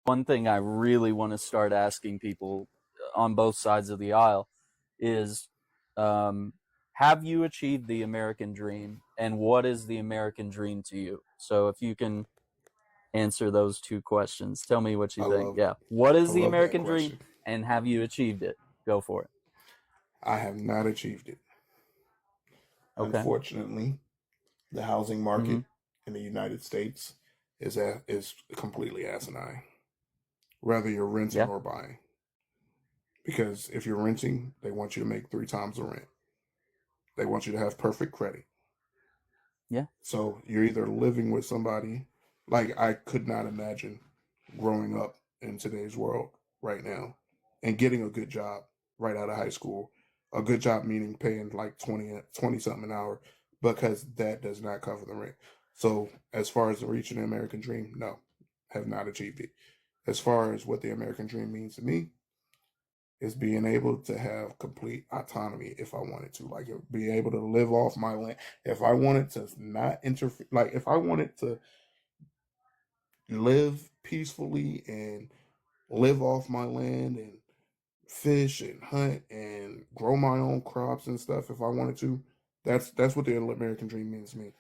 one thing I really want to start asking people on both sides of the aisle is, um, have you achieved the American dream, and what is the American dream to you? So if you can answer those two questions, tell me what you I think. love Yeah, what I is the love that American dream, question. and have you achieved it? Go for it. I have not achieved it. Okay. Unfortunately, the housing Mm-hmm. market in the United States is completely asinine. Whether you're renting Yeah. or buying, because if you're renting, they want you to make three times the rent. They want you to have perfect credit. Yeah. So you're either living with somebody, like I could not imagine growing up in today's world right now and getting a good job right out of high school. A good job meaning paying like 20 something an hour, because that does not cover the rent. So as far as reaching the American dream, no, have not achieved it. As far as what the American dream means to me, is being able to have complete autonomy if I wanted to, like be able to live off my land. If I wanted to not interfere, like if I wanted to live peacefully and live off my land and fish and hunt and grow my own crops and stuff, if I wanted to, that's what the American dream means to me,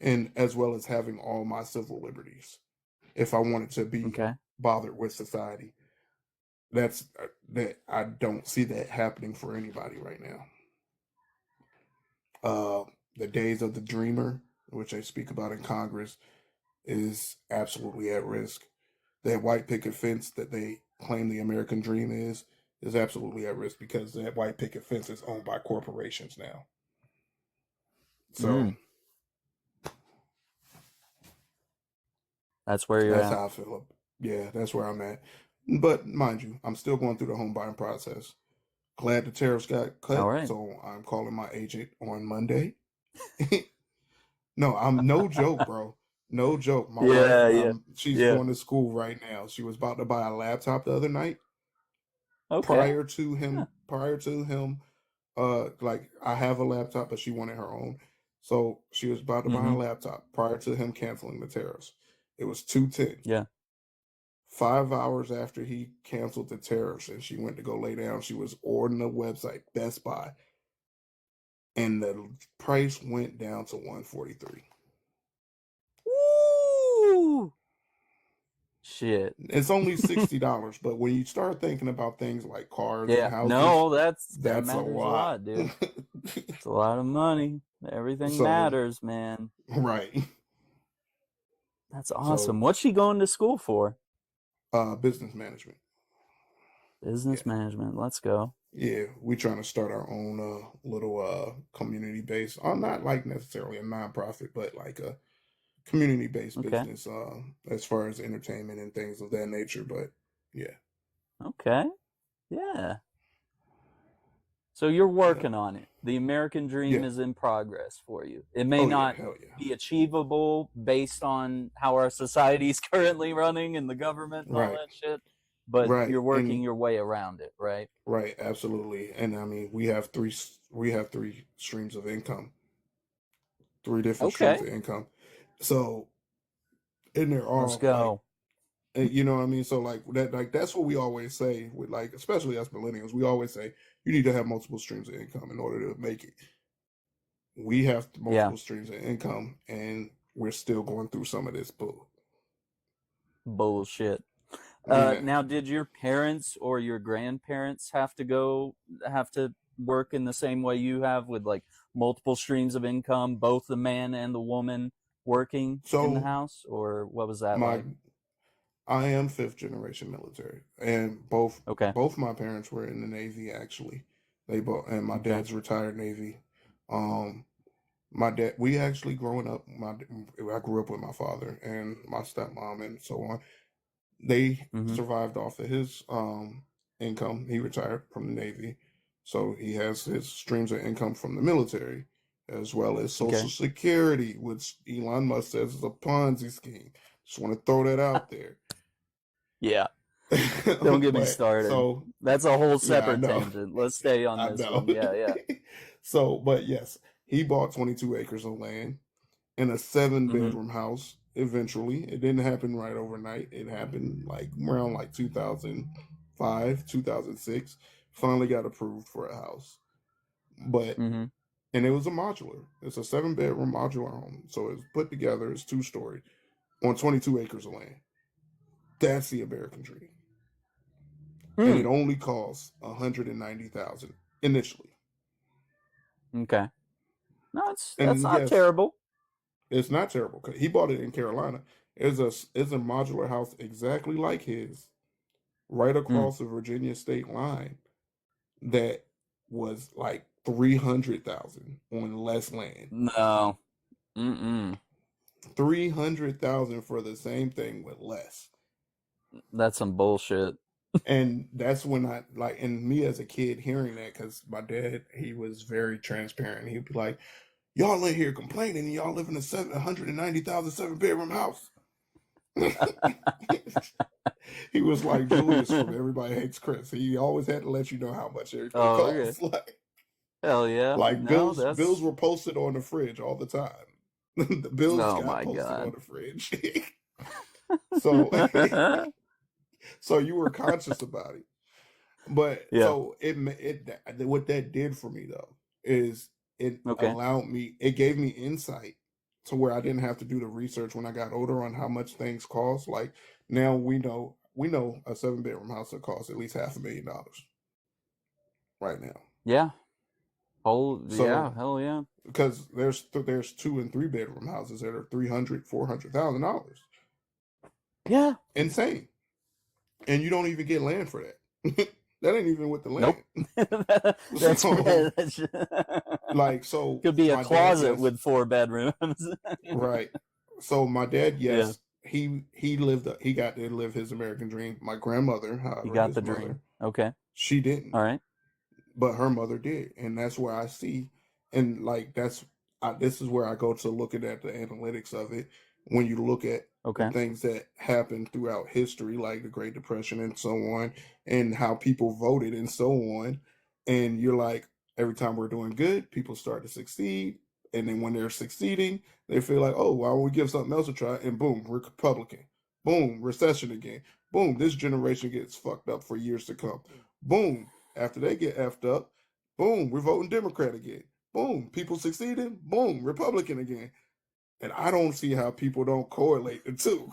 and as well as having all my civil liberties if I wanted to be Okay. bothered with society. That's that I don't see that happening for anybody right now. Uh, the days of the dreamer, which they speak about in Congress, is absolutely at risk. That white picket fence that they claim the American dream is absolutely at risk, because that white picket fence is owned by corporations now. So Mm. That's where you're that's at. how I feel. Yeah, that's where I'm at. But mind you, I'm still going through the home buying process. Glad the tariffs got All cut, right. so I'm calling my agent on Monday. No, I'm no joke, bro. No joke. My wife, Yeah. Yeah. she's Yeah. going to school right now. She was about to buy a laptop the other night. Okay. Prior to him, like I have a laptop, but she wanted her own. So she was about to buy a Mm-hmm. laptop prior to him canceling the tariffs. It was 210. Yeah. 5 hours after he canceled the tariffs and she went to go lay down, she was ordering the website Best Buy, and the price went down to 143. Woo! Shit. It's only $60, but when you start thinking about things like cars and Yeah. houses, No, that that's a matters a lot. lot, dude. It's a lot of money. Everything So, matters, man. right. That's So, awesome. What's she going to school for? business management. Business Yeah. management. Let's go. Yeah, we trying to start our own little community based, not like necessarily a nonprofit, but like a community based Okay. business as far as entertainment and things of that nature. But yeah. Okay. Yeah. So you're Yeah. working on it. The American dream Yeah. is in progress for you. It may Oh yeah, not hell yeah. be achievable based on how our society is currently running and the government and all Right. that shit, but Right. you're working And your way around it, right? right, absolutely. And I mean, we have three streams of income, three different streams Okay. of income. So, and they're Let's all like, go. you know what I mean? So like that's what we always say with, like, especially us millennials. We always say you need to have multiple streams of income in order to make it. We have Yeah. multiple streams of income, and we're still going through some of this bull. Bullshit. Yeah. Now, did your parents or your grandparents have to work in the same way you have, with like multiple streams of income, both the man and the woman working in the So house, or what was that my like? I am fifth generation military, and Okay. both my parents were in the Navy actually. They both, and my Okay. dad's retired Navy. Um, my dad, we actually growing up, I grew up with my father and my stepmom and so on. They Mm-hmm. survived off of his income. He retired from the Navy, so he has his streams of income from the military, as well as Social Okay. Security, which Elon Musk says is a Ponzi scheme. Just want to throw that out there. Yeah. Don't get me But started. so That's a whole yeah, I separate know. tangent. Let's stay on I this know. one. Yeah. Yeah. So, but yes, he bought 22 acres of land in a seven Mm-hmm. bedroom house eventually. It didn't happen right overnight. It happened like around like 2005, 2006. Finally got approved for a house. But Mm-hmm. and it was a modular. It's a 7-bedroom modular home. So it's put together, it's 2-story on 22 acres of land. That's the American dream. And it Hmm. only costs 190,000 initially. Okay. No, that's And not yes, terrible. it's not terrible. He bought it in Carolina. It's a modular house exactly like his, right Mm. across the Virginia state line. That was like 300,000 on less land. No. Mm-mm. 300,000 for the same thing with less. That's some bullshit. And that's when I like, and me as a kid hearing that, because my dad, he was very transparent. He'd be like, "Y'all in here complaining, and y'all live in a 190,000 7-bedroom house." He was like Julius from Everybody Hates Chris. He always had to let you know how much everything Oh, okay. costs. Like, Hell yeah. like No, bills that's. were posted on the fridge all the time. The bills Oh got my posted on god. the fridge. So so you were conscious about it. But Yeah. so it what that did for me though is it Okay. allowed me, it gave me insight to where I didn't have to do the research when I got older on how much things cost. Like now we know a 7-bedroom house that costs at least $500,000 right now. Yeah. Oh yeah. So Hell yeah. because there's 2 and 3 bedroom houses that are 300, $400,000. Yeah. Insane. And you don't even get land for that. That ain't even with the Nope. land. That's So that's like, so could be a my dad, closet yes, with 4 bedrooms. right. So my dad, Yeah. yes, he got to live his American dream. My grandmother, You however, got his the dream. mother, Okay. she didn't, All right. but her mother did, and that's where I see, and like this is where I go to looking at the analytics of it. When you look at the Okay. things that happened throughout history, like the Great Depression and so on, and how people voted and so on, and you're like, every time we're doing good, people start to succeed, and then when they're succeeding, they feel like, oh, why don't we give something else a try? And boom, we're Republican. Boom, recession again. Boom, this generation gets fucked up for years to come. Boom, after they get effed up, boom, we're voting Democrat again. Boom, people succeeding. Boom, Republican again. And I don't see how people don't correlate the two.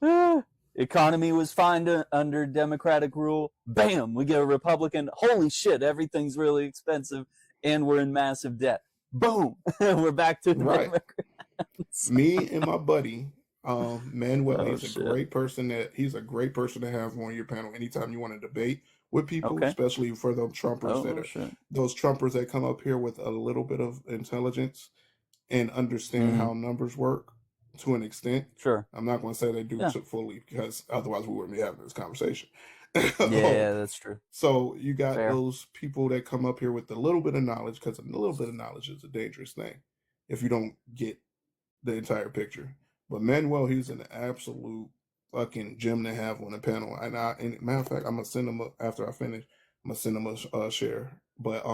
Like, Economy was fine under Democratic rule. Bam, we get a Republican. Holy shit, everything's really expensive and we're in massive debt. Boom, we're back to the right. Democrats. Me and my buddy, Manuel, Oh shit. he's a great person to have on your panel anytime you want to debate with people, Okay. especially for Oh shit. those Trumpers that come up here with a little bit of intelligence and understand Mm, how numbers work to an extent. sure. I'm not going to say they do Yeah. fully because otherwise we wouldn't be having this conversation. Yeah, that's true. So you got Fair. those people that come up here with a little bit of knowledge, because a little bit of knowledge is a dangerous thing if you don't get the entire picture. But Manuel, he's an absolute fucking gem to have on the panel. And matter of fact, I'm gonna send him after I finish. I'm gonna send him a share. But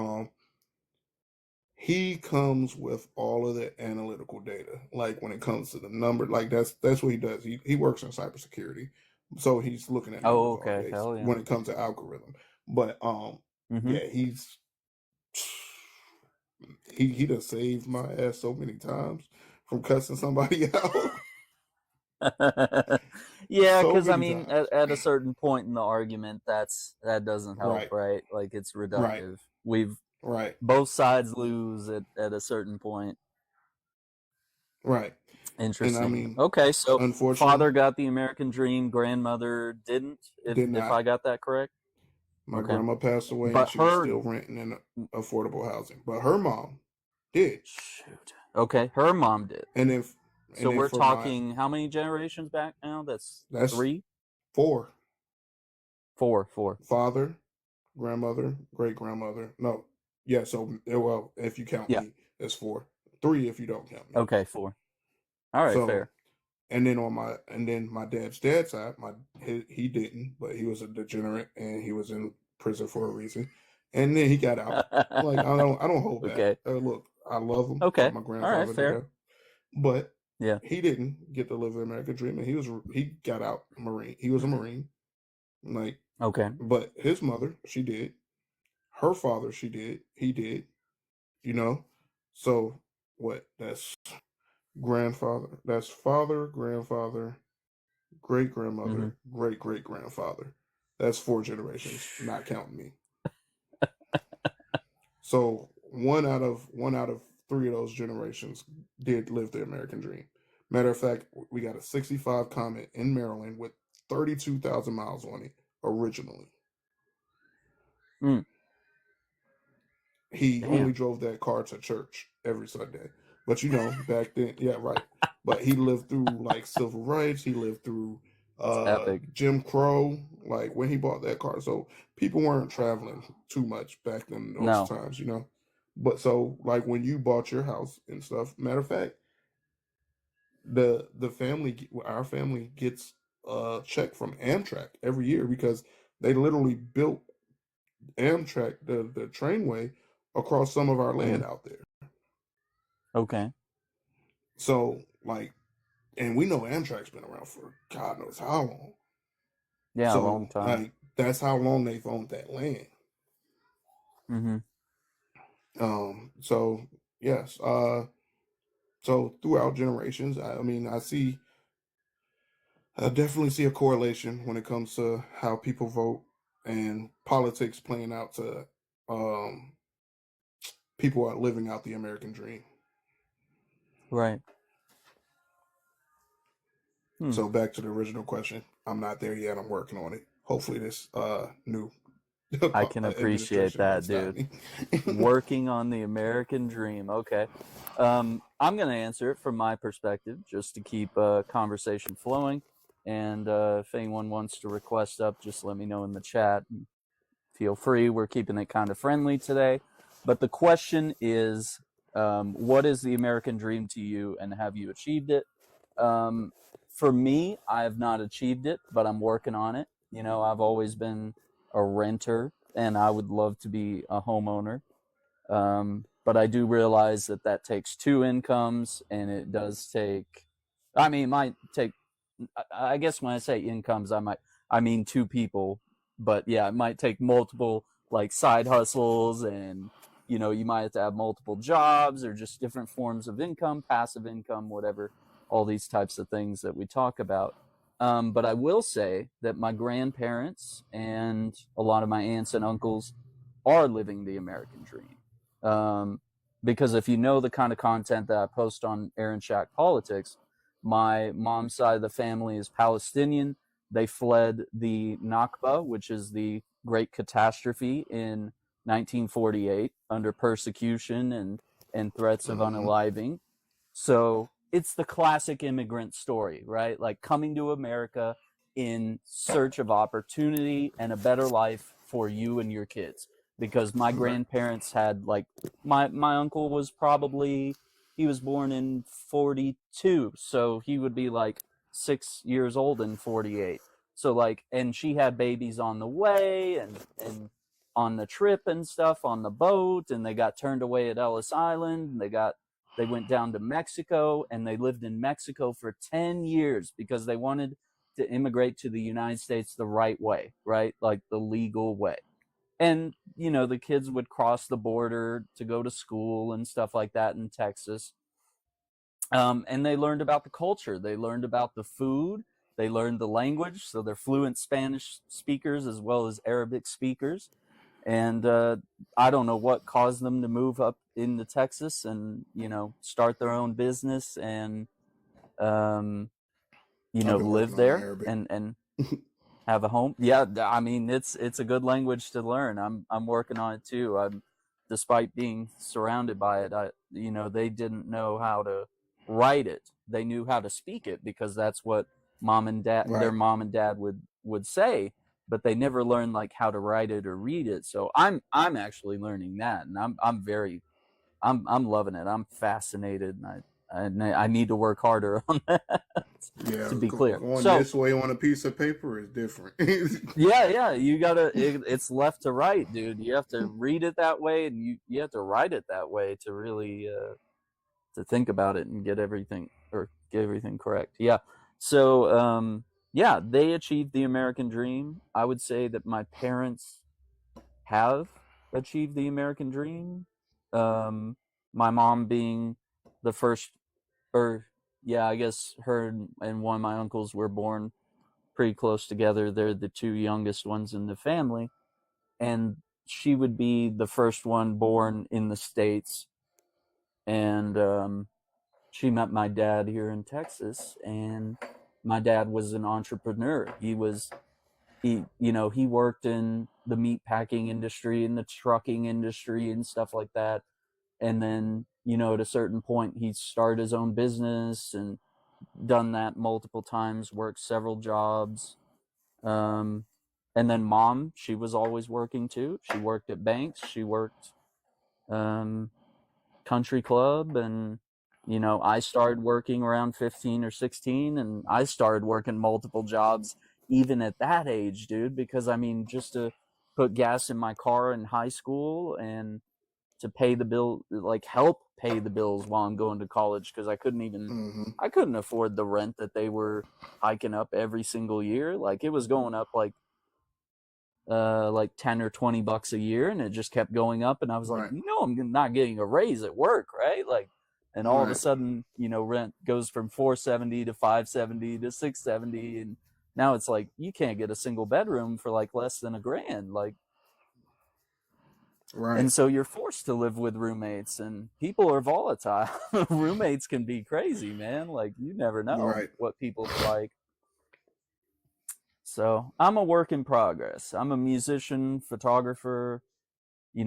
he comes with all of the analytical data. Like when it comes to the number, like that's what he does. He works in cybersecurity, so he's looking at Oh, numbers all okay. day Hell yeah. when it comes to algorithm. But Mm-hmm. yeah, he done saved my ass so many times from cussing somebody out. Yeah, So because I many mean, times. at a certain point in the argument, that doesn't help, Right, right? Like it's right, reductive. We've right, both sides lose at a certain point. right. And I Interesting. mean, Okay, so father unfortunately, got the American dream, grandmother didn't. did If not. I got that correct. My Okay, grandma passed away and but she was her still renting in affordable housing. But her mom did. shoot. Okay, her mom did. And if So and then we're for my talking how many generations back now? That's that's three, four. four. Father, grandmother, great grandmother. No. Yeah, so well, if you count Yeah. me, it's four. Three if you don't count me. Okay, four. All right, So fair. and then my dad's side, he didn't, but he was a degenerate and he was in prison for a reason. And then he got out. Like I don't hold back. Okay. Look, I love him, like Okay. my All right. grandfather Fair. did, but Yeah. he didn't get to live the American dream, and he got out Marine. He was a Marine, like, Okay. but his mother, she did. Her father, she did. He did. You know, so what? That's grandfather. That's father, grandfather, great Mm-hmm. grandmother, great great grandfather. That's 4 generations, not counting me. So one out of 3 of those generations did live the American dream. Matter of fact, we got a 65 Comet in Maryland with 32,000 miles on it originally. Mm, He only damn. drove that car to church every Sunday. But back then, yeah, right. But he lived through like civil rights. He lived through It's epic. Jim Crow, like when he bought that car. So people weren't traveling too much back in those No. times. But so like when you bought your house and stuff, matter of fact, our family gets a check from Amtrak every year because they literally built Amtrak, the trainway, across some of our Mm-hmm. land out there. Okay. So like, and we know Amtrak's been around for God knows how long. Yeah. A So long time. like, that's how long they've owned that land. Mm-hmm. So yes. So throughout generations, I mean, I definitely see a correlation when it comes to how people vote and politics playing out to um people are living out the American dream. Right. Hmm. So back to the original question. I'm not there yet. I'm working on it. Hopefully this new I can appreciate administration won't that, stop dude. me. Working on the American dream. Okay. I'm going to answer it from my perspective just to keep conversation flowing. And if anyone wants to request up, just let me know in the chat. Feel free. We're keeping it kind of friendly today. But the question is, what is the American dream to you, and have you achieved it? Um, for me, I have not achieved it, but I'm working on it. I've always been a renter, and I would love to be a homeowner. But I do realize that takes two incomes, and it does take. I mean, it might take. I guess when I say incomes, I mean two people, but yeah, it might take multiple like side hustles, and you might have to have multiple jobs or just different forms of income, passive income, whatever, all these types of things that we talk about. But I will say that my grandparents and a lot of my aunts and uncles are living the American dream. Um, because if you know the kind of content that I post on Aaron Shack Politics, my mom's side of the family is Palestinian. They fled the Nakba, which is the great catastrophe in 1948 under persecution and threats of Hmm. unaliving. So it's the classic immigrant story, right? Like coming to America in search of opportunity and a better life for you and your kids. Because my Right. grandparents had like my uncle was probably he was born in 42, so he would be like 6 years old in 48. So like, and she had babies on the way and on the trip and stuff on the boat, and they got turned away at Ellis Island, and they went down to Mexico, and they lived in Mexico for 10 years because they wanted to immigrate to the United States the right way, right? Like the legal way. And, the kids would cross the border to go to school and stuff like that in Texas. And they learned about the culture, they learned about the food, they learned the language. So they're fluent Spanish speakers as well as Arabic speakers. And I don't know what caused them to move up into Texas and start their own business and um, I've been live working on my there Arabic. and have a home. Yeah, I mean it's a good language to learn. I'm working on it too. I'm despite being surrounded by it. They didn't know how to write it. They knew how to speak it because that's what their Right. mom and dad would say, but they never learned like how to write it or read it. So I'm actually learning that, and I'm loving it. I'm fascinated, and I need to work harder on that. Yeah, To be clear. going So this way on a piece of paper is different. yeah, you gotta. It's left to right, dude. You have to read it that way, and you have to write it that way to really to think about it and get everything correct. Yeah. So yeah, they achieved the American dream. I would say that my parents have achieved the American dream. Um, my mom being the first, or yeah, I guess her and one of my uncles were born pretty close together. They're the two youngest ones in the family, and she would be the first one born in the States. And she met my dad here in Texas, and my dad was an entrepreneur. He worked in the meat packing industry and the trucking industry and stuff like that. And then, at a certain point, he started his own business and done that multiple times, worked several jobs. Um, and then mom, she was always working too. She worked at banks. She worked um, country club, and I started working around 15 or 16, and I started working multiple jobs even at that age, dude, because I mean, just to put gas in my car in high school and to pay the bill, like help pay the bills while I'm going to college, because Hmm. I couldn't afford the rent that they were hiking up every single year. Like it was going up like 10 or 20 bucks a year, and it just kept going up, and I was like, Right. I'm not getting a raise at work, right? Like, and all of a Right. sudden, rent goes from 470 to 570 to 670, and now it's like you can't get a single bedroom for like less than $1,000, like. Right. And so you're forced to live with roommates, and people are volatile. Roommates can be crazy, man. Like you never know Right. what people's like. So I'm a work in progress. I'm a musician, photographer.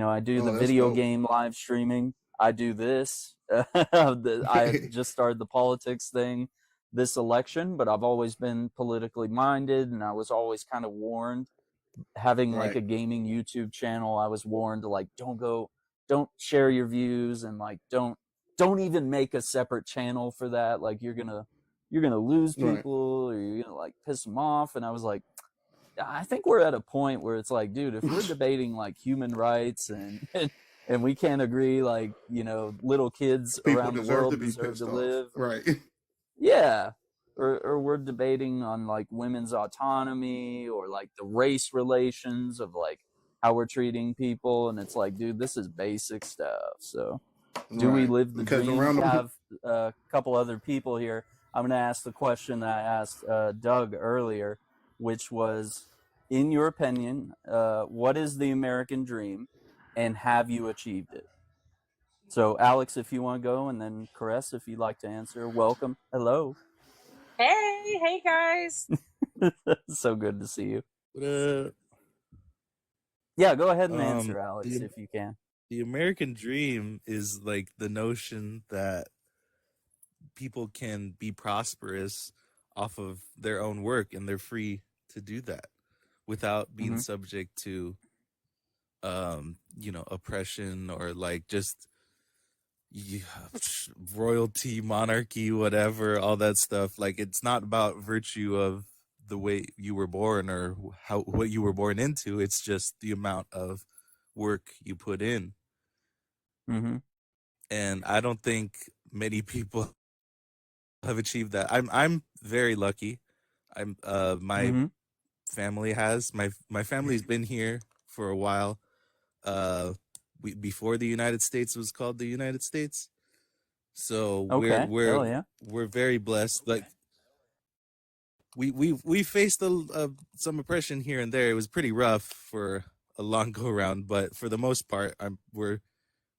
I do the Oh, that's video dope. game live streaming. I do this. I just started the politics thing this election, but I've always been politically minded, and I was always kind of warned. Having like Right. a gaming YouTube channel, I was warned to like don't share your views, and like don't even make a separate channel for that. Like you're gonna lose Right. people, or you're gonna like piss them off. And I was like, I think we're at a point where it's like, dude, if we're debating like human rights and we can't agree, like, little kids People around the deserve to world be deserve to pissed off. live, or Right. yeah, or we're debating on like women's autonomy, or like the race relations of like how we're treating people, and it's like, dude, this is basic stuff. So do we Right. live the Because dream? around We the have a couple other people here. I'm going to ask the question that I asked Doug earlier, which was, in your opinion, what is the American dream, and have you achieved it? So, Alex, if you want to go, and then Caress, if you'd like to answer, welcome. Hello. Hey guys. So good to see you. But Yeah, go ahead and answer, Alex, the if you can. the American dream is like the notion that people can be prosperous off of their own work, and they're free to do that without being Mm-hmm. subject to oppression, or like just yeah, royalty, monarchy, whatever, all that stuff. Like it's not about virtue of the way you were born or how what you were born into. It's just the amount of work you put in. Mm-hmm. And I don't think many people have achieved that. I'm very lucky. My Mm-hmm. family has my family's been here for a while. Uh before the United States was called the United States. So we're Okay. we're Hell yeah. we're very blessed. Like we faced some oppression here and there. It was pretty rough for a long go around, but for the most part, we're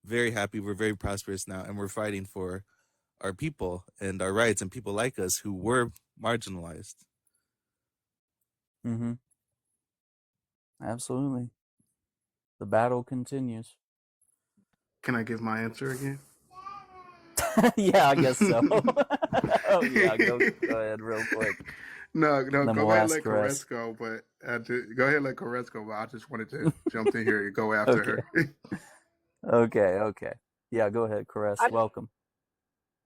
very happy. We're very prosperous now, and we're fighting for our people and our rights and people like us who were marginalized. Mm-hmm. Absolutely. The battle continues. Can I give my answer again? Yeah, I guess so. Oh yeah, go ahead real quick. No, no, Then go we'll ahead and ask let Caress. Caress but go ahead and let Caress but I just wanted to jump in here and go after Okay. her. Okay. Yeah, go ahead, Caress. I'm Welcome.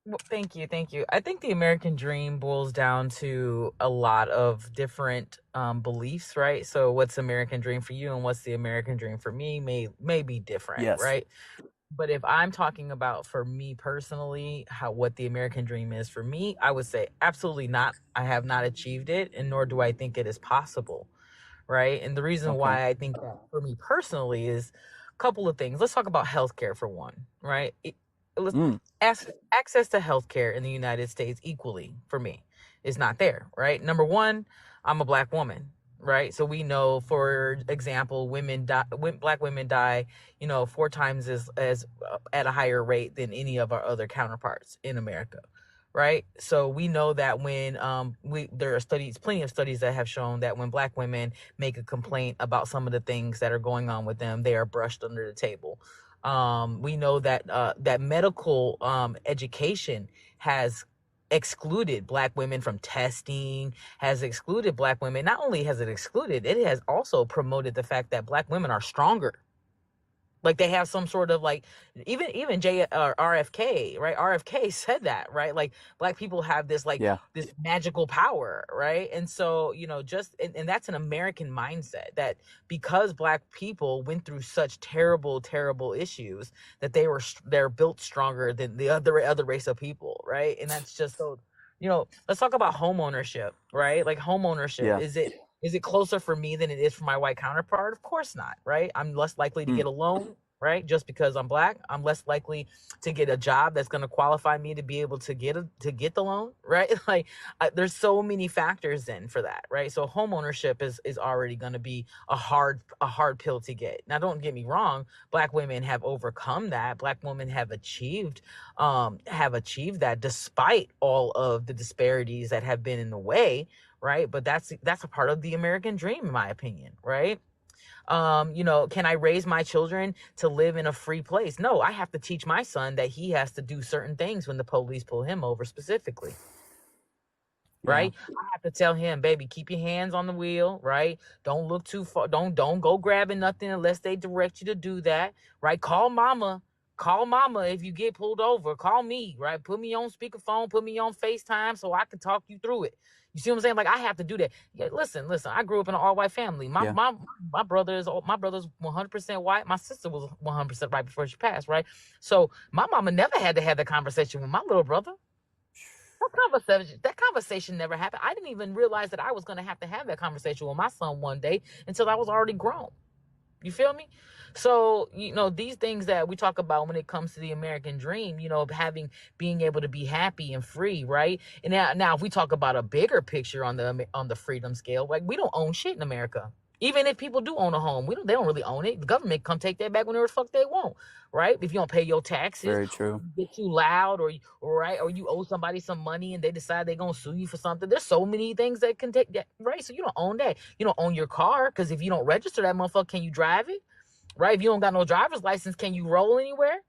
Well, thank you, thank you. I think the American dream boils down to a lot of different beliefs, right? So, what's the American dream for you, and what's the American dream for me may be different, Yes. right? But if I'm talking about for me personally, how what the American dream is for me, I would say absolutely not. I have not achieved it, and nor do I think it is possible, right? And the reason Okay. why I think that for me personally is a couple of things. Let's talk about healthcare for one, right? Mm. Access to healthcare in the United States equally for me is not there, right? Number one, I'm a black woman, right? So we know, for example, black women die, 4 times as at a higher rate than any of our other counterparts in America, right? So we know that when there are plenty of studies that have shown that when black women make a complaint about some of the things that are going on with them, they are brushed under the table. We know that that medical education has excluded black women from testing, has excluded black women. Not only has it excluded, it has also promoted the fact that black women are stronger. Like they have some sort of like, even RFK, right? RFK said that, right? Like black people have this like Yeah. this magical power, right? And so and that's an American mindset, that because black people went through such terrible issues, that they're built stronger than the other race of people, right? And that's just so, let's talk about home ownership, right? Like home ownership, Yeah. is it closer for me than it is for my white counterpart? Of course not, right? I'm less likely to Mm. get a loan, right? Just because I'm black, I'm less likely to get a job that's going to qualify me to be able to get the loan, right? Like there's so many factors in for that, right? So home ownership is already going to be a hard pill to get. Now, don't get me wrong, black women have overcome that. Black women have achieved that despite all of the disparities that have been in the way, right? But that's a part of the American dream, in my opinion, right? Can I raise my children to live in a free place? No, I have to teach my son that he has to do certain things when the police pull him over specifically. Yeah. Right? I have to tell him, baby, keep your hands on the wheel, right? Don't look too far. Don't go grabbing nothing unless they direct you to do that, right? Call mama. Call mama if you get pulled over. Call me, right? Put me on speakerphone, put me on FaceTime so I can talk you through it. You see what I'm saying? Like I have to do that. Yeah, listen. I grew up in an all-white family. My Yeah. my brother's 100% white. My sister was 100% white before she passed, right? So my mama never had to have that conversation with my little brother. That conversation never happened. I didn't even realize that I was going to have that conversation with my son one day until I was already grown. You feel me? So, these things that we talk about when it comes to the American dream, being able to be happy and free, right? And now if we talk about a bigger picture on the freedom scale, like we don't own shit in America. Even if people do own a home, they don't really own it. The government come take that back whenever the fuck they want, right? If you don't pay your taxes, Very true. you get too loud, or you owe somebody some money and they decide they're gonna sue you for something. There's so many things that can take that, right? So you don't own that. You don't own your car, because if you don't register that motherfucker, can you drive it? Right? If you don't got no driver's license, can you roll anywhere?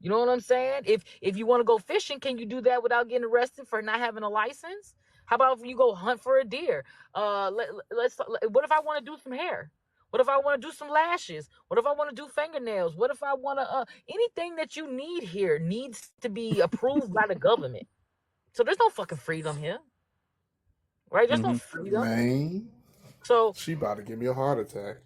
You know what I'm saying? If you want to go fishing, can you do that without getting arrested for not having a license? How about if you go hunt for a deer? What if I want to do some hair? What if I want to do some lashes? What if I want to do fingernails? What if I want to anything that you need here needs to be approved by the government. So there's no fucking freedom here. Right? There's no freedom. Man, So she about to give me a heart attack.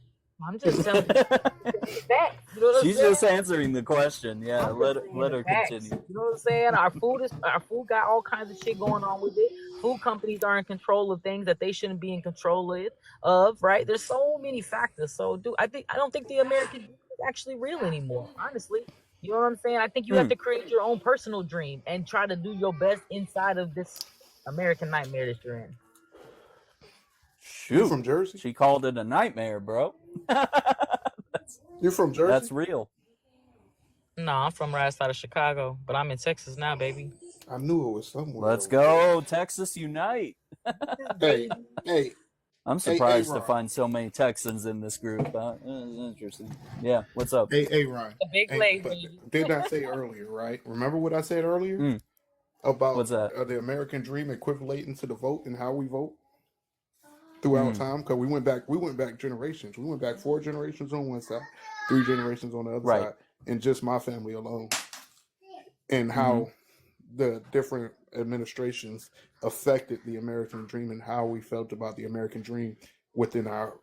I'm just telling you facts. You know what I'm She's saying? just answering the question. Yeah, let her continue. You know what I'm saying? Our food got all kinds of shit going on with it. Food companies are in control of things that they shouldn't be in control of, right? There's so many factors. So I don't think the American dream is actually real anymore, honestly. You know what I'm saying? I think you have to create your own personal dream and try to do your best inside of this American nightmare that you're in. Shoot. You from Jersey? She called it a nightmare, bro. You from Jersey? That's real. No, I'm from right outside of Chicago, but I'm in Texas now, baby. I knew it was somewhere. Let's go, Texas Unite. Hey. I'm surprised to find so many Texans in this group. Interesting. Yeah, what's up? Hey, Ryan. A big lady. Did I say earlier, right? Remember what I said earlier? About what's that? The American dream equivalating to the vote and how we vote throughout time? Because we went back generations. We went back 4 generations on one side, 3 generations on the other side, and just my family alone. And how the different administrations affected the American dream and how we felt about the American dream within our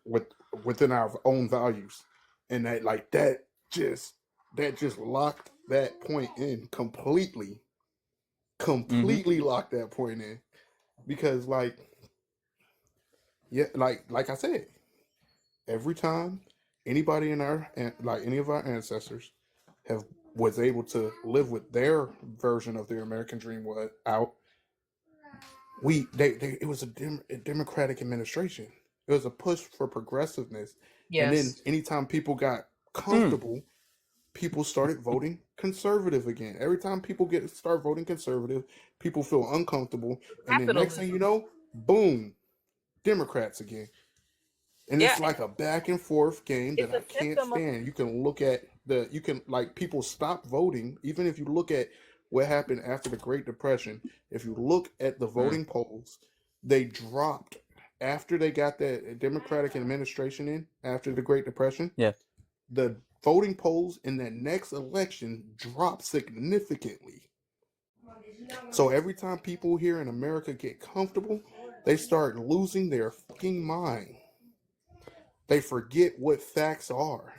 own values, and that just locked that point in completely, Mm-hmm. completely locked that point in because yeah, like I said, every time anybody in our like any of our ancestors have was able to live with their version of their American dream was out, they it was a democratic administration. It was a push for progressiveness, and then Yes. anytime people got Mm. comfortable, people started voting conservative again. Every time people start voting conservative, people feel uncomfortable, and then next thing you Capitalism. know, boom, Democrats again. And Yeah, it's like a back and forth game that it's I a can't symptom of stand. You can look at you can like people stop voting, even if you look at what happened after the Great Depression. If you look at the Mm. voting polls, they dropped after they got that Democratic administration in after the Great Depression. Yeah. The voting polls in that next election dropped significantly. So every time people here in America get comfortable, they start losing their fucking mind. They forget what facts are.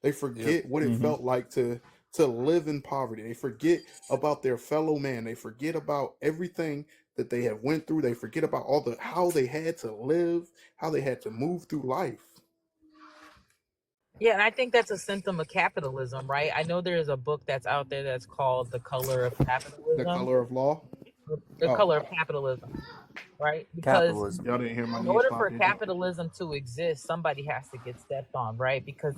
They Yep. forget what it Mm-hmm. felt like to live in poverty. They forget about their fellow man. They forget about everything that they have went through. They forget about all the how they had to live, how they had to move through life. Yeah, and I think that's a symptom of capitalism, right? I know there is a book that's out there that's called The Color of The Capitalism. color of law. The Oh, Color of Capitalism, right? Because Capitalism. y'all didn't hear my in niece order pop, for did you? capitalism to exist, somebody has to get stepped on, right? Because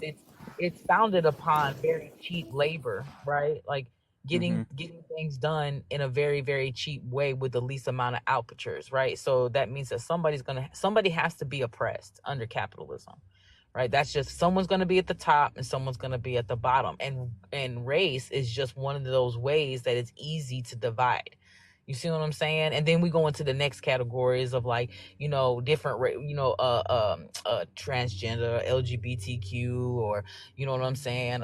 it's founded upon very cheap labor, right? Like Mm-hmm. getting things done in a very very cheap way with the least amount of outputs, right? So that means that somebody has to be oppressed under capitalism, right? That's just someone's going to be at the top and someone's going to be at the bottom, and race is just one of those ways that it's easy to divide. You see what I'm saying? And then we go into the next categories of like, different, transgender, LGBTQ, or you know what I'm saying,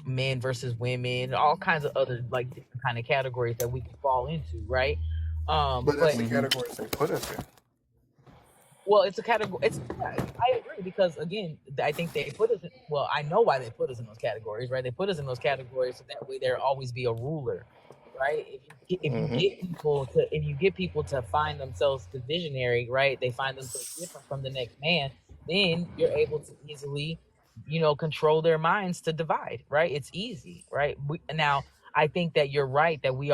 men versus women, all kinds of other like different kind of categories that we can fall into, right? But that's But the Mm-hmm. categories they put us in. well, it's a category. It's yeah, I agree because again, I think they put us. Well, I know why they put us in those categories, right? They put us in those categories so that way there always be a ruler, right? Mm-hmm. If you get people to find themselves the visionary, right? They find themselves different from the next man. Then you're able to easily, control their minds to divide, right? It's easy, right? Now I think that you're right that we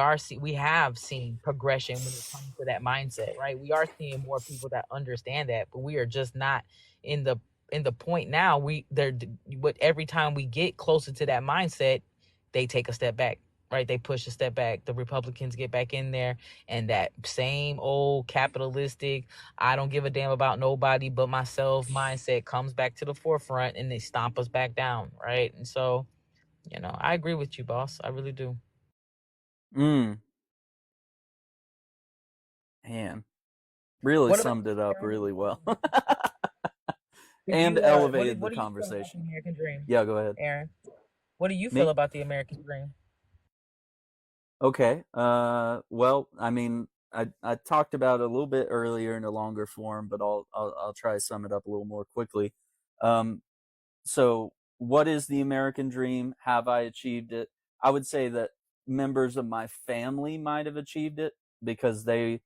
have seen progression when it comes to that mindset, right? We are seeing more people that understand that, but we are just not in the point now. But every time we get closer to that mindset, they take a step back, right? They push a step back. The Republicans get back in there, and that same old capitalistic, I don't give a damn about nobody but myself mindset comes back to the forefront, and they stomp us back down, right? And so, I agree with you, boss. I really do. Mm. Man, really What about summed it up Aaron? really well. Did And you elevated the what do you feel about the conversation. American dream, Yeah, go ahead. Aaron? What do you feel Me? about the American dream? Okay. Well, I mean, I talked about it a little bit earlier in a longer form, but I'll try to sum it up a little more quickly. Um, so what is the American dream? Have I achieved it? I would say that members of my family might have achieved it because they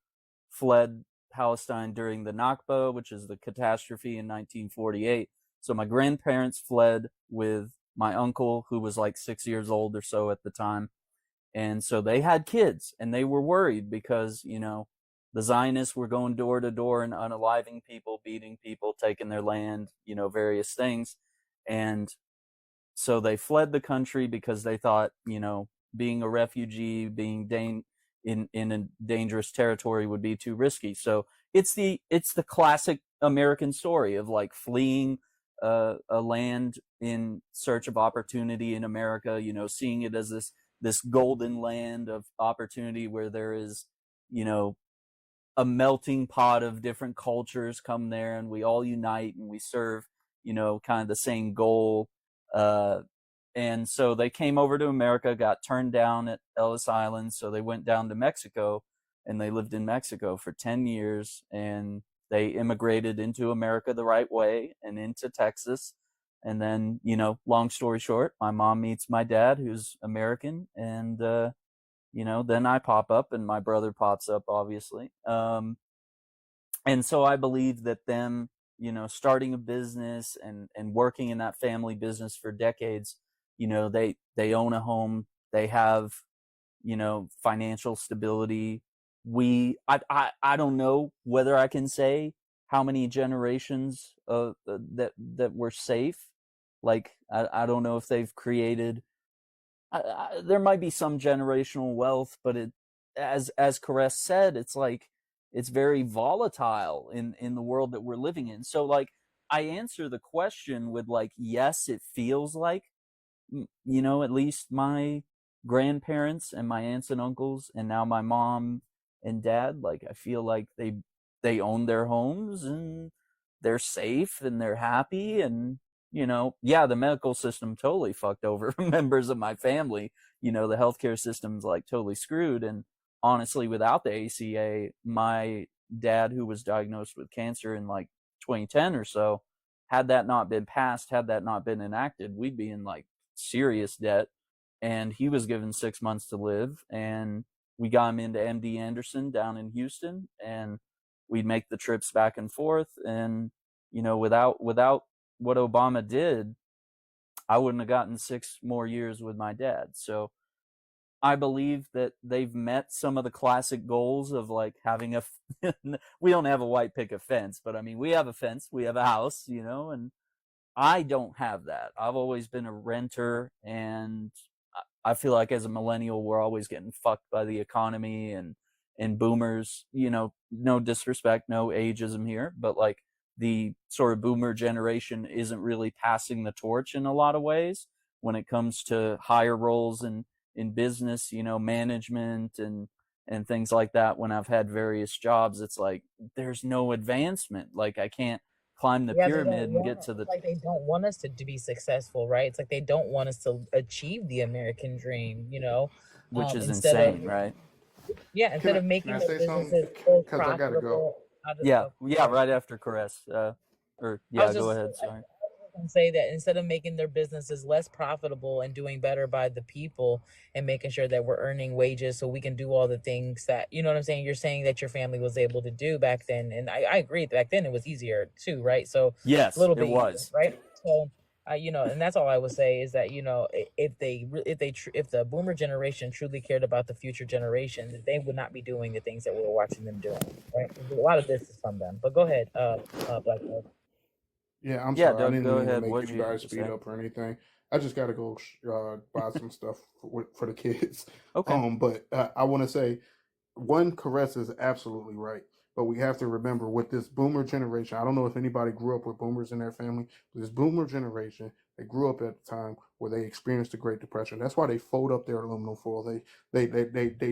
fled Palestine during the Nakba, which is the catastrophe in 1948. So my grandparents fled with my uncle, who was like 6 years old or so at the time. And so they had kids and they were worried because, the Zionists were going door to door and unaliving people, beating people, taking their land, various things. And so they fled the country because they thought, being a refugee, being in a dangerous territory would be too risky. So it's the classic American story of like fleeing a land in search of opportunity in America. Seeing it as this golden land of opportunity where there is, you know, a melting pot of different cultures come there and we all unite and we serve, kind of the same goal. And so they came over to America, got turned down at Ellis Island, so they went down to Mexico, and they lived in Mexico for 10 years, and they immigrated into America the right way and into Texas. And then, long story short, my mom meets my dad, who's American, and then I pop up and my brother pops up, obviously. And so I believe that them, starting a business and working in that family business for decades, they own a home, they have, financial stability. I don't know whether I can say how many generations that were safe. Like, I don't know if they've created, there might be some generational wealth, but as Caress said, it's like it's very volatile in the world that we're living in. So like I answer the question with like, yes, it feels like, at least my grandparents and my aunts and uncles and now my mom and dad, like I feel like they own their homes and they're safe and they're happy. And yeah, the medical system totally fucked over members of my family. The healthcare system's like totally screwed. And honestly, without the ACA, my dad, who was diagnosed with cancer in like 2010 or so, had that not been passed, had that not been enacted, we'd be in like serious debt. And he was given 6 months to live, and we got him into MD Anderson down in Houston, and we'd make the trips back and forth. And without what Obama did, I wouldn't have gotten 6 more years with my dad. So I believe that they've met some of the classic goals of like having we don't have a white picket fence, but I mean, we have a fence, we have a house, and I don't have that. I've always been a renter, and I feel like as a millennial, we're always getting fucked by the economy and boomers. No disrespect, no ageism here, but like the sort of boomer generation isn't really passing the torch in a lot of ways when it comes to higher roles in business, management and things like that. When I've had various jobs, it's like there's no advancement. Like I can't climb the Yeah, they don't pyramid and get want to the, like they don't want us to be successful, right? It's like they don't want us to achieve the American dream, which is instead of insane, right? Can I can making I their say something? businesses most Because I gotta go. profitable. Yeah, yeah, Sorry. right after Caress. Or I was yeah, go just ahead. I Sorry. was gonna say that instead of making their businesses less profitable and doing better by the people and making sure that we're earning wages so we can do all the things that you know what I'm saying. You're saying that your family was able to do back then, and I agree. Back then it was easier too, right? So a Yes, little it bit easier, was. right? So. And that's all I would say is that if the boomer generation truly cared about the future generations, they would not be doing the things that we're watching them doing. Right? A lot of this is from them. But go ahead, Black Dog. Yeah, I'm Yeah, sorry. I Doug, didn't go mean to ahead. make What'd you you have guys to speed say? up or anything. I just got to go buy some stuff for the kids. Okay. But I want to say one, Caress is absolutely right. But we have to remember with this boomer generation, I don't know if anybody grew up with boomers in their family, but this boomer generation, they grew up at a time where they experienced the Great Depression. That's why they fold up their aluminum foil. They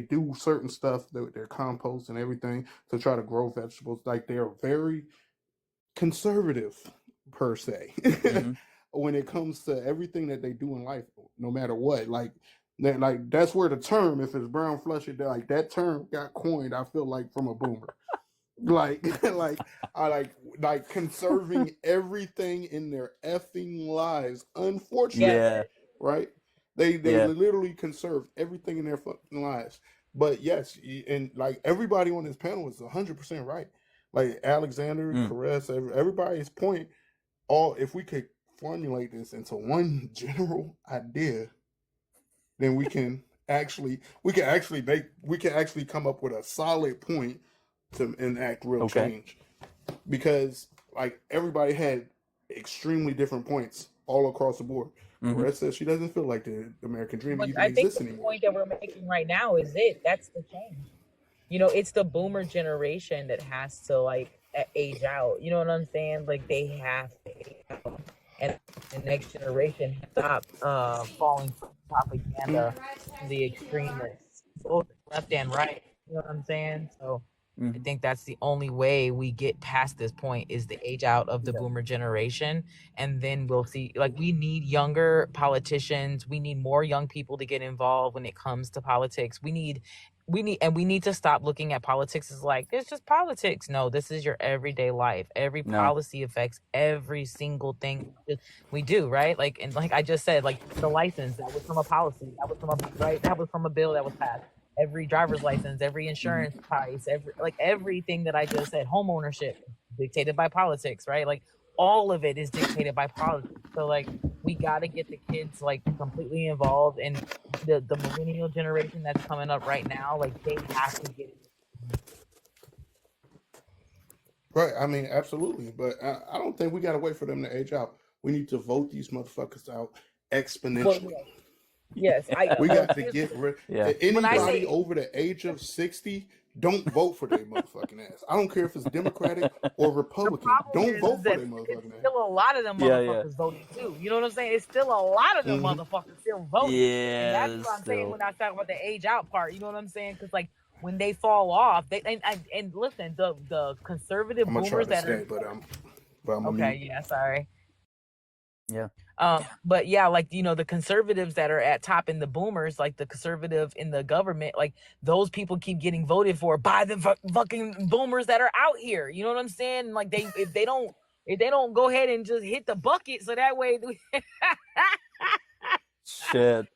do certain stuff, their compost and everything to try to grow vegetables. Like they're very conservative per se Mm-hmm. when it comes to everything that they do in life, no matter what. Like that's where the term, if it's brown flesh, like that term got coined. I feel like from a boomer, like I like conserving everything in their effing lives. Yeah, Unfortunately, Yeah, right? They yeah. literally conserve everything in their fucking lives. But yes, and like everybody on this panel is 100% right. Like Alexander, Mm. Caress, everybody's point. All if we could formulate this into one general idea, then we can actually come up with a solid point to enact real Okay. change. Because like everybody had extremely different points all across the board. Mm-hmm. Caress says she doesn't feel like the American dream but even I think exists the anymore. point that we're making right now is that's the change. It's the boomer generation that has to like age out. You know what I'm saying? Like they have to age out, and the next generation has to stop falling for propaganda from the extremists, both left and right. You know what I'm saying? So I think that's the only way we get past this point is the age out of the boomer generation. And then we'll see, like, we need younger politicians. We need more young people to get involved when it comes to politics. We need to stop looking at politics as like, it's just politics. No, this is your everyday life. Every policy affects every single thing we do, right? Like, and like I just said, like the license, that was from a policy. That was from a bill that was passed. Every driver's license, every insurance price, everything that I just said, home ownership, dictated by politics, right? Like all of it is dictated by politics. So like we got to get the kids like completely involved, and the millennial generation that's coming up right now, like they have to get it. Right. I mean, absolutely. But I don't think we got to wait for them to age out. We need to vote these motherfuckers out exponentially. Yes, we got to get rid. Yeah. Anybody over the age of 60, don't vote for their motherfucking ass. I don't care if it's Democratic or Republican. Don't vote for their motherfucking ass. Still a lot of them motherfuckers voting too. You know what I'm saying? It's still a lot of them motherfuckers still voting. Yeah, and that's what I'm saying when I talk about the age out part. You know what I'm saying? Because like when they fall off, they and listen, the conservative boomers that are. But I'm okay. Yeah. Sorry. Yeah. But yeah, like, you know, the conservatives that are at top in the boomers, like the conservative in the government, like those people keep getting voted for by the fucking boomers that are out here. You know what I'm saying? Like if they don't go ahead and just hit the bucket, so that way. Shit,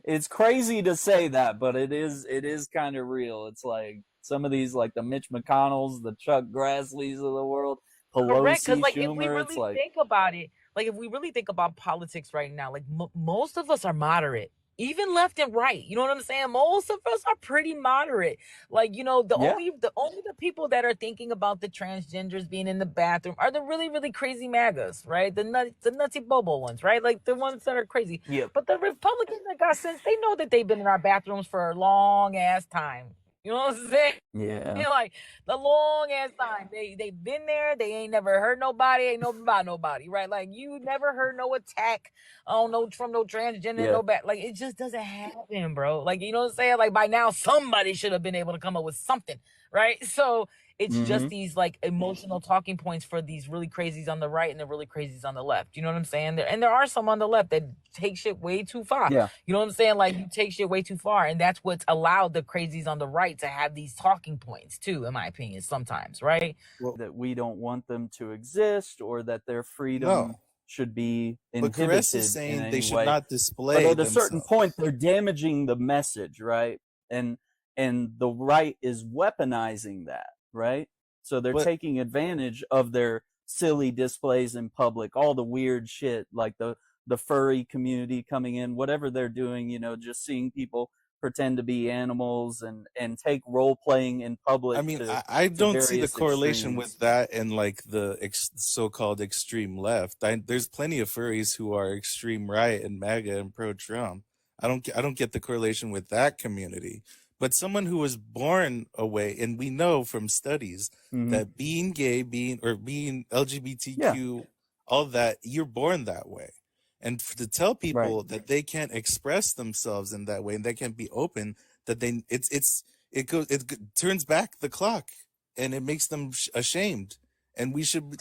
it's crazy to say that, but it is kind of real. It's like some of these, like the Mitch McConnells, the Chuck Grassleys of the world, Pelosi, correct, because like Schumer, if we really think about it. Like, if we really think about politics right now, like most of us are moderate, even left and right. You know what I'm saying? Most of us are pretty moderate. Like, you know, the only the people that are thinking about the transgenders being in the bathroom are the really, really crazy MAGAs, right? The nutsy bobo ones, right? Like the ones that are crazy. Yeah. But the Republicans that got sense, they know that they've been in our bathrooms for a long ass time. You know what I'm saying? Yeah. You know, like the long ass time. They've been there. They ain't never hurt nobody. Ain't know about nobody, right? Like you never heard no attack on from no transgender, no bad. Like it just doesn't happen, bro. Like, you know what I'm saying? Like by now somebody should have been able to come up with something, right? So it's just these like emotional talking points for these really crazies on the right and the really crazies on the left. You know what I'm saying? There are some on the left that take shit way too far. Yeah. You know what I'm saying? Like you take shit way too far, and that's what's allowed the crazies on the right to have these talking points too, in my opinion, sometimes, right? Well, that we don't want them to exist, or that their freedom should be inhibited. But Caress is saying they should not display. But at a certain point, they're damaging the message, right? And the right is weaponizing that, right? So they're taking advantage of their silly displays in public, all the weird shit, like the furry community coming in, whatever they're doing, you know, just seeing people pretend to be animals and take role playing in public. I mean, I don't see the correlation with that and like the so-called extreme left. There's plenty of furries who are extreme right and MAGA and pro-Trump. I don't get the correlation with that community. But someone who was born away, and we know from studies that being gay, being LGBTQ, all that, you're born that way. And to tell people that they can't express themselves in that way and they can't be open, that it turns back the clock and it makes them ashamed. And we should be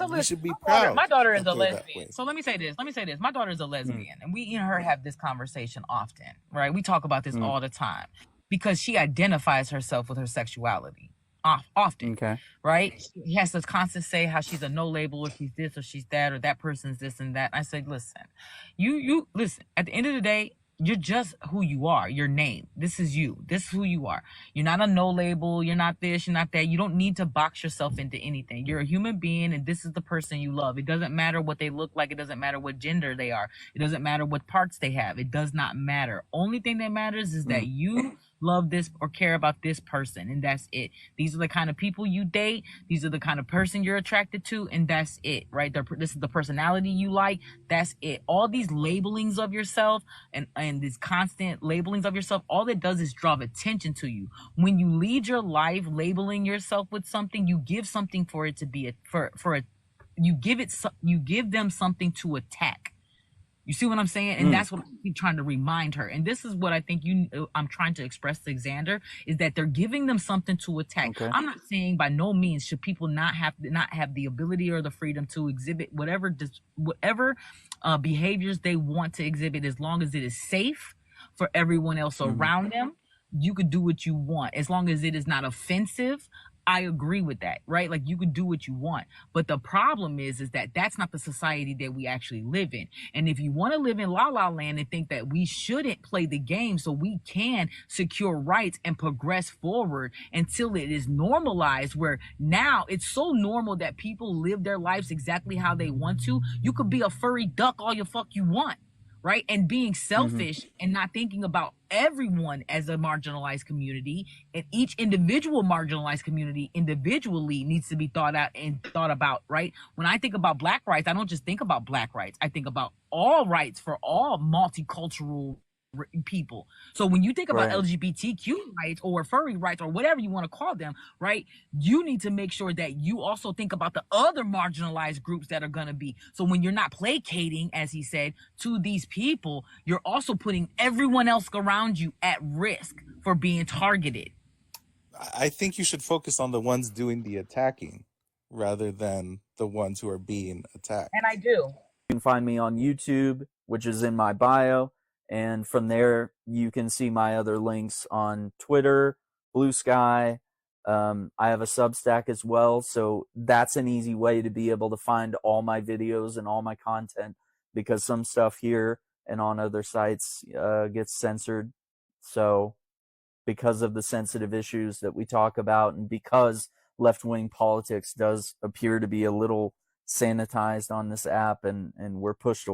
proud. My daughter is a lesbian. So let me say this. My daughter is a lesbian, and we and her have this conversation often, right? We talk about this all the time because she identifies herself with her sexuality often, right? She has to constantly say how she's a no label, or she's this or she's that, or that person's this and that. I said, listen, you listen. At the end of the day, you're just who you are, your name. This is you. This is who you are. You're not a no label. You're not this. You're not that. You don't need to box yourself into anything. You're a human being, and this is the person you love. It doesn't matter what they look like. It doesn't matter what gender they are. It doesn't matter what parts they have. It does not matter. Only thing that matters is that you love this or care about this person, and that's it. These are the kind of people you date. These are the kind of person you're attracted to, and that's it, right? This is the personality you like. That's it. All these labelings of yourself and these constant labelings of yourself, all it does is draw attention to you. When you lead your life labeling yourself with something, you give something for it to be you give them something to attack. You see what I'm saying? And that's what I keep trying to remind her. And this is what I think I'm trying to express to Xander is that they're giving them something to attack. Okay. I'm not saying by no means should people not have the ability or the freedom to exhibit whatever behaviors they want to exhibit, as long as it is safe for everyone else around them. You could do what you want as long as it is not offensive. I agree with that, right? Like, you could do what you want. But the problem is that that's not the society that we actually live in. And if you want to live in la la land and think that we shouldn't play the game so we can secure rights and progress forward until it is normalized, where now it's so normal that people live their lives exactly how they want to. You could be a furry duck all your fuck you want, right? And being selfish and not thinking about everyone as a marginalized community, and each individual marginalized community individually needs to be thought out and thought about, right? When I think about Black rights, I don't just think about Black rights. I think about all rights for all multicultural people. So when you think about LGBTQ rights or furry rights or whatever you want to call them, right, you need to make sure that you also think about the other marginalized groups that are going to be. So when you're not placating, as he said, to these people, you're also putting everyone else around you at risk for being targeted. I think you should focus on the ones doing the attacking rather than the ones who are being attacked. And I do. You can find me on YouTube, which is in my bio. And from there, you can see my other links on Twitter, Blue Sky. I have a Substack as well. So that's an easy way to be able to find all my videos and all my content, because some stuff here and on other sites gets censored. So because of the sensitive issues that we talk about, and because left-wing politics does appear to be a little sanitized on this app, and we're pushed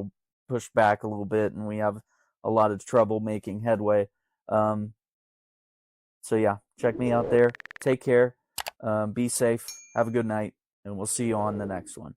back a little bit, and we have a lot of trouble making headway. So yeah, check me out there. Take care. Be safe. Have a good night, and we'll see you on the next one.